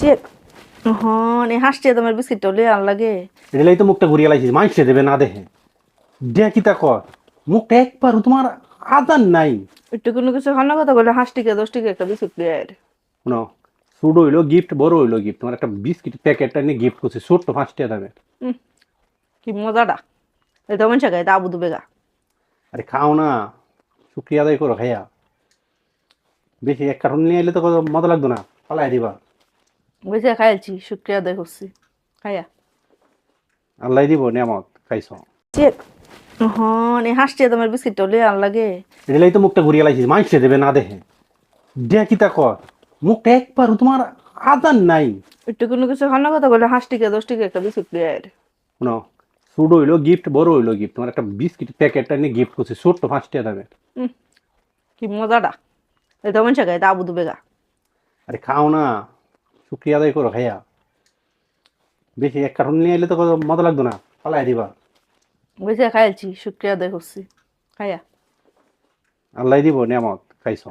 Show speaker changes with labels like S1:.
S1: check হন এই হাসছে তোমার বিস্কিটটা লই আর লাগে
S2: এটাই তো মুখটা ঘুরিয়ে লাইছিস মাইসে দেবে না দেখে দেখি তা কর মুখটা একবার তোমার আদান নাই
S1: একটু কোনো কিছু খানা কথা বলে 5 টাকা 10 টাকা একটা বিস্কুট লই আর
S2: শুনো ছোট হইলো গিফট বড় হইলো গিফট তোমার একটা বিস্কিট প্যাকেটটা নিয়ে গিফট করছে ছোট্ট 5 টাকা দামে
S1: কি মজাটা এটা মন চাই তা আবু দুবেগা
S2: আরে খাও না শুক্রিয়া আদায় করো খাইয়া বেশি এক কার্টুন নিয়ে এলে তো কত মজা লাগতো না পালাই দিবা
S1: বেশি খাইছি শুক্রিয়া আদায় করছি খাইয়া
S2: আল্লাহ দিব নিয়ামত খাইছ
S1: চেক হন এই হাসছে তোমার বিস্কিটটা লই আর লাগে
S2: এটাই তো মুখটা ঘুরিয়ে লাইছিস মাইসে দেবে না দেখে দেখি তা কর মুখটা একবার তোমার আদান নাই
S1: একটু কোনো কিছু খানা কথা বলে 5 টাকা 10 টাকা একটা বিস্কুট লই আর
S2: শুনো ছোট হইলো গিফট বড় হইলো গিফট তোমার একটা বিস্কিট প্যাকেটটা নিয়ে গিফট করছে ছোট্ট 5 টাকা দামে
S1: কি মজাটা এটা মন চাই তা আবু দুবেগা
S2: আরে খাও না শুক্রিয়া আদায় করো খাইয়া বেশি এক কার্টুন নিয়ে এলে তো কত মজা লাগতো না পালাই দিবা
S1: বেশি খাইছি শুক্রিয়া আদায় করছি খাইয়া
S2: আল্লাহ দিব নিয়ামত খাইছ